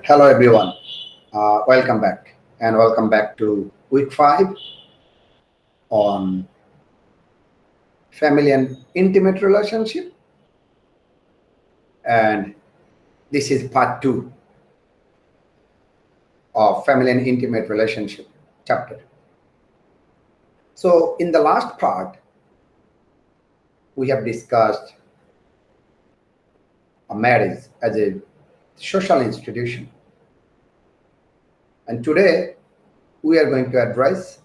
Hello, everyone. Welcome back, and welcome back to week 5 on family and intimate relationship. And this is part 2 of family and intimate relationship chapter. So, in the last part, we have discussed a marriage as a social institution. And today, we are going to address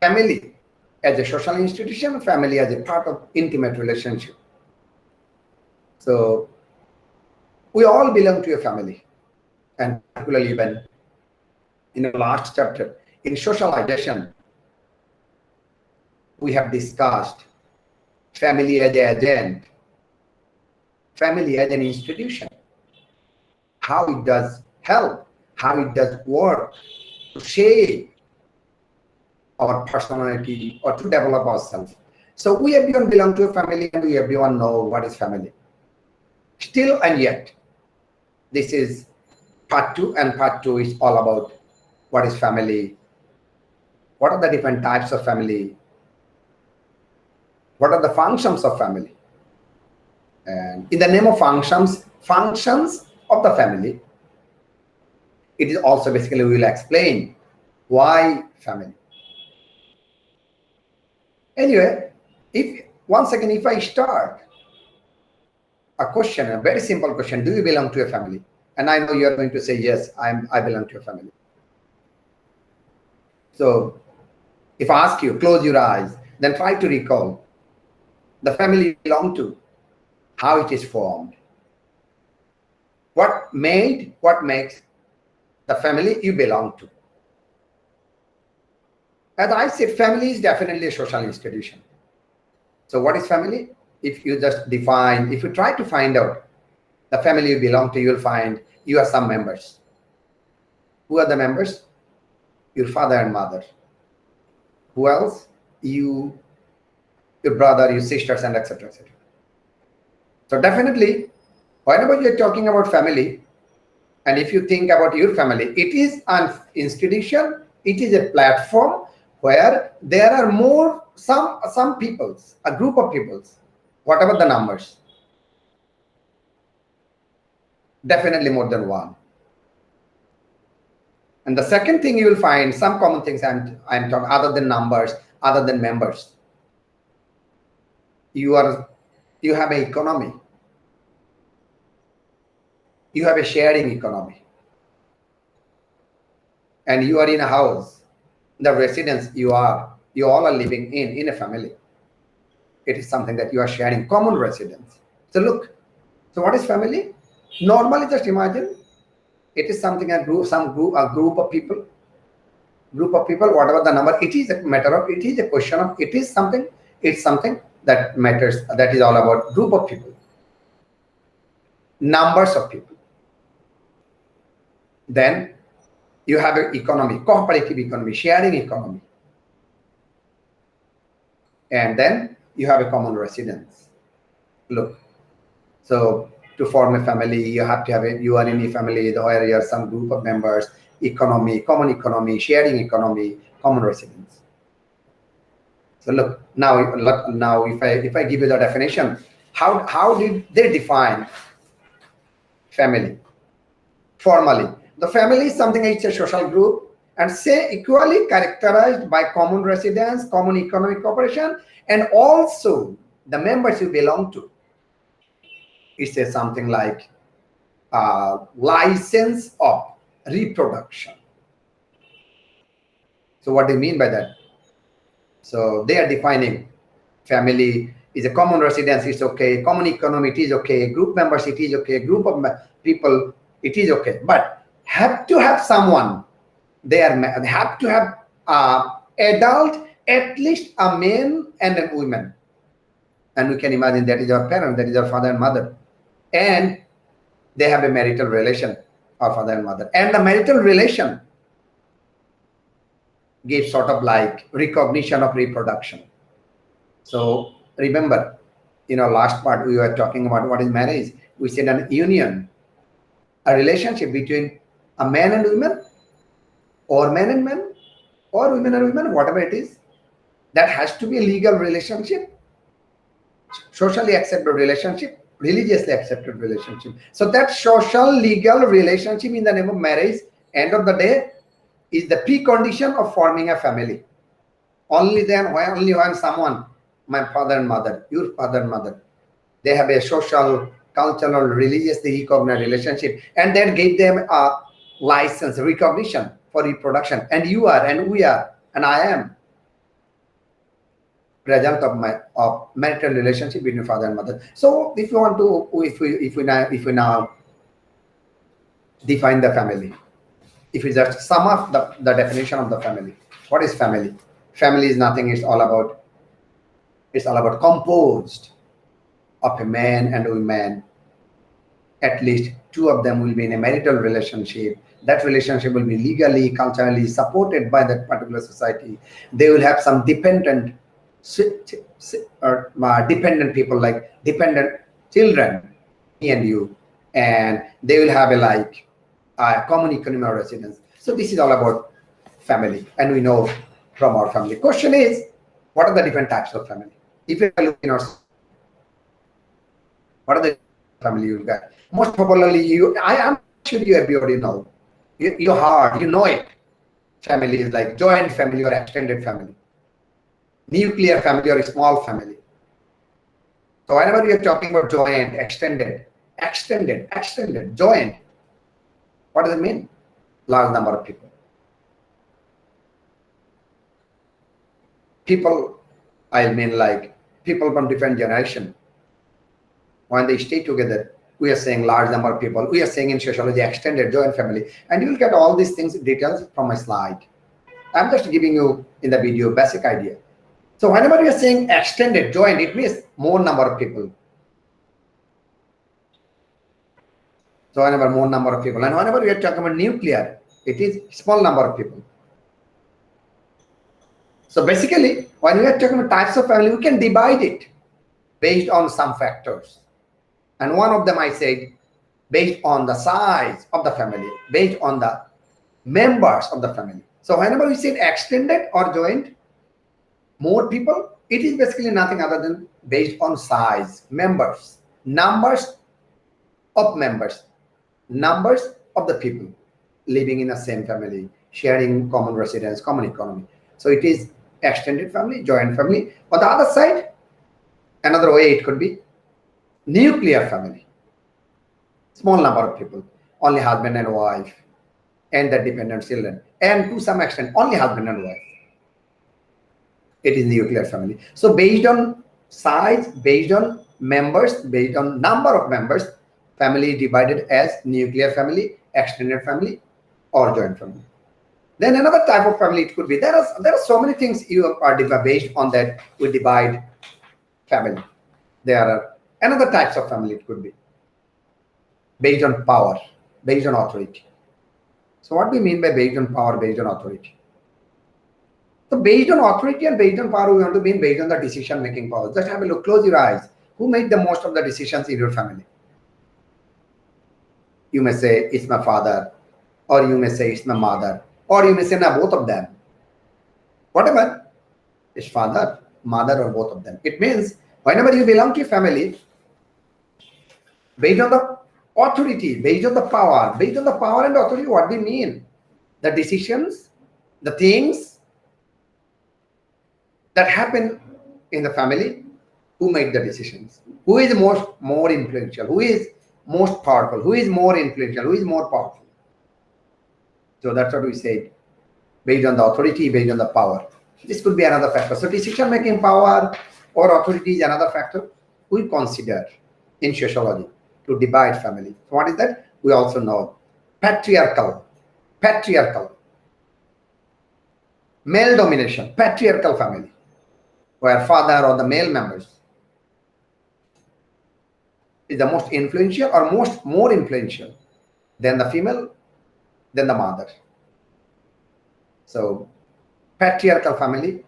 family as a social institution, family as a part of intimate relationship. So we all belong to a family, and particularly when in the last chapter in socialization, we have discussed family as an agent, family as an institution, how it does help, how it does work to shape our personality or to develop ourselves. So we everyone belong to a family, and we everyone know what is family. Still and yet, this is part 2, and part 2 is all about what is family, what are the different types of family, what are the functions of family. And in the name of functions of the family, it is also basically we will explain why family. Anyway, if once again, if I start a question, a very simple question, do you belong to a family? And I know you are going to say, yes, I belong to a family. So if I ask you, close your eyes, then try to recall the family you belong to, how it is formed, what makes the family you belong to. As I said, family is definitely a social institution. So what is family? If you just define, if you try to find out the family you belong to, you'll find you are some members. Who are the members? Your father and mother. Who else? You, your brother, your sisters, and etc. etc. So definitely, whenever you're talking about family, and if you think about your family, it is an institution, it is a platform where there are more, some peoples, a group of peoples, whatever the numbers, definitely more than one. And the second thing you will find some common things I'm talking other than numbers, other than members. You have an economy. You have a sharing economy. And you are in a house, the residence you all are living in a family. It is something that you are sharing, common residence. So look, so what is family? Normally, just imagine it is something a group of people, whatever the number. It is a matter of, it is a question of, it's something that matters. That is all about group of people, numbers of people. Then you have an economy, cooperative economy, sharing economy, and then you have a common residence. Look, so to form a family, you have to have you are in a family where you have some group of members, economy, common economy, sharing economy, common residence. So look, now if I give you the definition, how did they define family? Formally, the family is something, it's a social group, and say equally characterized by common residence, common economic cooperation, and also the members you belong to. It says something like license of reproduction. So what do you mean by that? So they are defining family is a common residence, it's okay, common economy, it is okay, group members, it is okay, group of people, it is okay, but have to have someone, they have to have adult, at least a man and a woman. And we can imagine that is our parent, that is our father and mother. And they have a marital relation, our father and mother. And the marital relation gives sort of like recognition of reproduction. So remember, last part we were talking about what is marriage. We said an union a relationship between a man and woman, or men and men, or women and women, whatever it is, that has to be a legal relationship, socially accepted relationship, religiously accepted relationship. So that social legal relationship in the name of marriage, end of the day, is the precondition of forming a family. Only then, only when someone, my father and mother, your father and mother, they have a social, cultural, religiously recognized relationship, and then gave them a license, recognition for reproduction. And you are, and we are, and I am result of marital relationship between father and mother. So if you want to, if we now define the family, if we just sum up the definition of the family, what is family? Family is nothing. It's all about composed of a man and a woman. At least two of them will be in a marital relationship. That relationship will be legally, culturally supported by that particular society. They will have some dependent people, like dependent children, me and you, and they will have a common economy of residence. So this is all about family, and we know from our family. Question is, what are the different types of family? If you look in our, what are the family you got? Most popularly, I am sure you everybody know. You heard, you know it. Family is like joint family or extended family, nuclear family or small family. So whenever we are talking about joint, extended, joint, what does it mean? Large number of people. People, I mean like people from different generation. When they stay together, we are saying large number of people. We are saying in sociology, extended joint family. And you will get all these things, details from my slide. I'm just giving you in the video basic idea. So whenever you are saying extended joint, it means more number of people. So whenever more number of people, and whenever we are talking about nuclear, it is small number of people. So basically, when we are talking about types of family, we can divide it based on some factors. And one of them I said, based on the size of the family, based on the members of the family. So whenever we say extended or joint, more people, it is basically nothing other than based on size, members, numbers of members, numbers of the people living in the same family, sharing common residence, common economy. So it is extended family, joint family. On the other side, another way it could be nuclear family. Small number of people, only husband and wife, and the dependent children, and to some extent, only husband and wife. It is nuclear family. So based on size, based on members, based on number of members, family is divided as nuclear family, extended family, or joint family. Then another type of family it could be. There are so many things you are based on that we divide family. There are another types of family it could be based on power, based on authority. So what do we mean by based on power, based on authority? So based on authority and based on power, we want to mean based on the decision-making power. Just have a look, close your eyes. Who made the most of the decisions in your family? You may say, it's my father, or you may say, it's my mother, or you may say, no, both of them. Whatever, it's father, mother, or both of them. It means whenever you belong to a family, based on the authority, based on the power and authority, what we mean? The decisions, the things that happen in the family, who make the decisions? Who is more influential? Who is most powerful? Who is more influential? Who is more powerful? So that's what we say, based on the authority, based on the power. This could be another factor. So decision-making power or authority is another factor we consider in sociology to divide family. So what is that? We also know patriarchal, male domination, patriarchal family, where father or the male members is the most influential or more influential than the female, than the mother. So patriarchal family,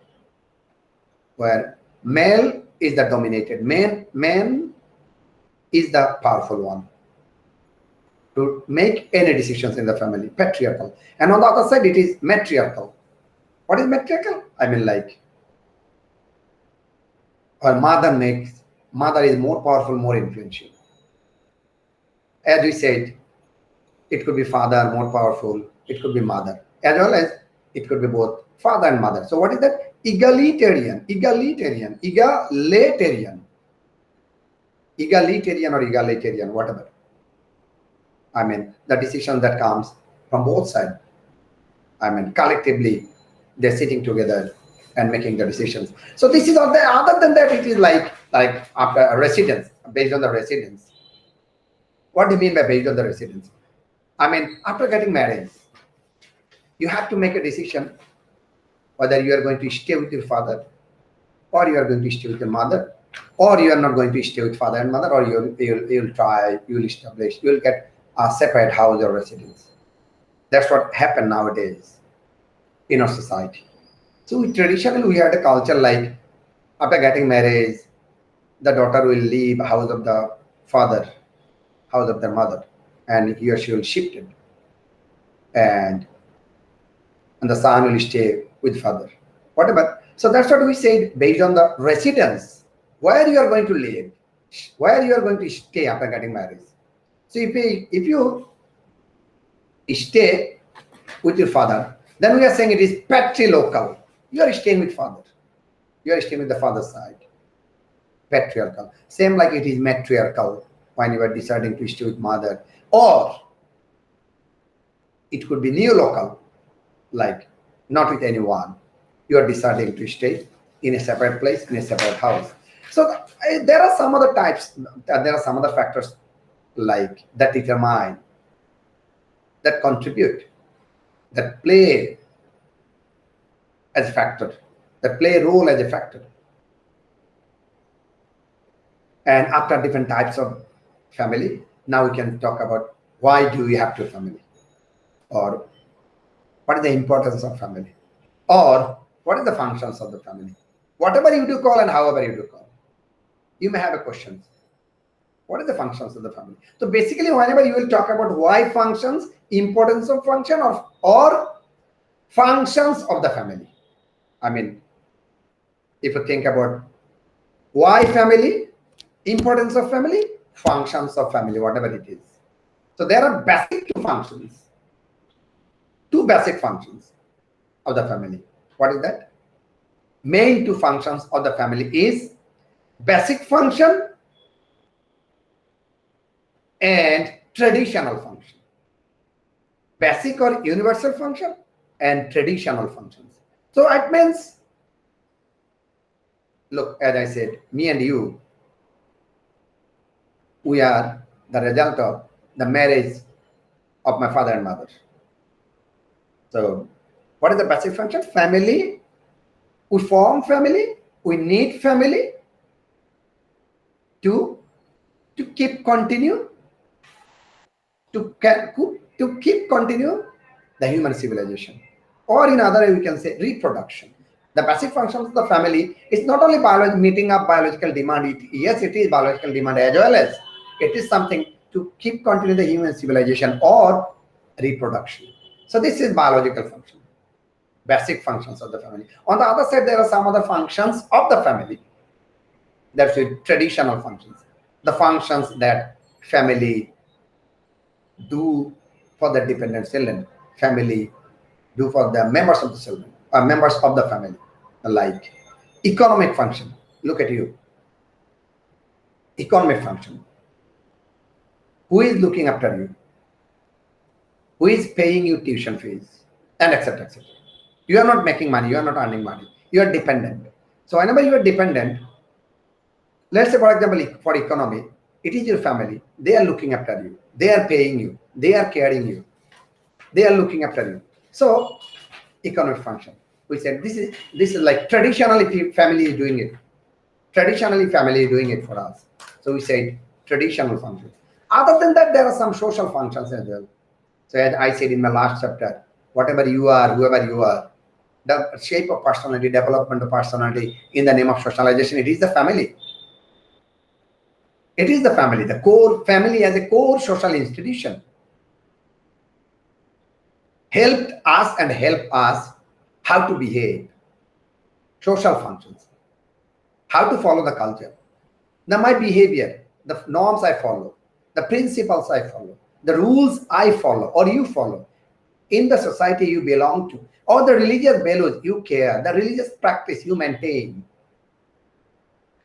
where male is the dominated, man is the powerful one. to make any decisions in the family, patriarchal. And on the other side, it is matriarchal. What is matriarchal? I mean, like, or mother is more powerful, more influential. As we said, it could be father, more powerful, it could be mother, as well as it could be both father and mother. So what is that? Egalitarian or egalitarian, whatever. I mean, the decision that comes from both sides. I mean, collectively, they're sitting together and making the decisions. So this is all the, other than that, it is like after a residence, based on the residence. What do you mean by based on the residence? I mean, after getting married, you have to make a decision whether you are going to stay with your father, or you are going to stay with your mother, or you are not going to stay with father and mother, or you'll get a separate house or residence. That's what happened nowadays in our society. So traditionally, we had a culture like after getting married, the daughter will leave house of the father, house of their mother, and he or she will shift it, and the son will stay with father, whatever. So that's what we said, based on the residence, where you are going to live, where you are going to stay after getting married. So if you stay with your father, then we are saying it is patrilocal. You are staying with father. You are staying with the father's side. Patriarchal. Same like it is matriarchal when you are deciding to stay with mother. Or it could be neolocal, like not with anyone. You are deciding to stay in a separate place, in a separate house. So there are some other types, there are some other factors like that determine, that contribute, that play as a factor, that play a role as a factor. And after different types of family, now we can talk about why do we have to family, or what is the importance of family, or what are the functions of the family. Whatever you do call and however you do call, you may have a question. What are the functions of the family? So basically, whenever you will talk about why functions, importance of function, or functions of the family. I mean, if you think about why family, importance of family, functions of family, whatever it is. So there are basic two basic functions of the family. What is that? Main two functions of the family is basic function and traditional function. Basic or universal function and traditional functions. So it means, look, as I said, me and you, we are the result of the marriage of my father and mother. So what is the basic function? Family. We form family. We need family to keep continue the human civilization, or in other way we can say reproduction. The basic functions of the family is not only meeting up biological demand. Yes, it is biological demand, as well as it is something to keep continue the human civilization or reproduction. So this is biological function, basic functions of the family. On the other side, there are some other functions of the family. That's traditional functions, the functions that family do for the dependent children, family do for the members of the children, members of the family, like economic function. Look at you. Economic function. Who is looking after you? Who is paying you tuition fees? And etc. etc. You are not making money, you are not earning money. You are dependent. So whenever you are dependent, let's say, for example, for economy, it is your family. They are looking after you. They are paying you. They are caring you. They are looking after you. So economic function. We said this is like traditionally family is doing it. Traditionally family is doing it for us. So we said traditional functions. Other than that, there are some social functions as well. So as I said in my last chapter, whatever you are, whoever you are, the shape of personality, development of personality in the name of socialization, it is the family. It is the family, the core family as a core social institution. helped us and help us how to behave, social functions, how to follow the culture. Now my behavior, the norms I follow, the principles I follow, the rules I follow or you follow in the society you belong to, or the religious values you care, the religious practice you maintain.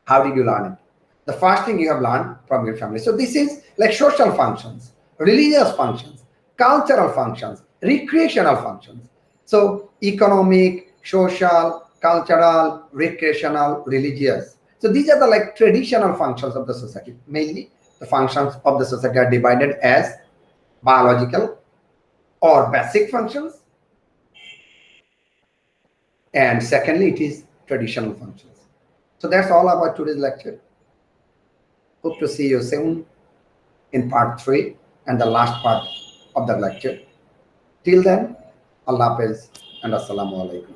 How did you learn it? The first thing you have learned from your family. So this is like social functions, religious functions, cultural functions, recreational functions. So economic, social, cultural, recreational, religious. So these are the like traditional functions of the society. Mainly the functions of the society are divided as biological or basic functions. And secondly, it is traditional functions. So that's all about today's lecture. Hope to see you soon in part 3 and the last part of the lecture. Till then, Allah Hafiz and Assalamu Alaikum.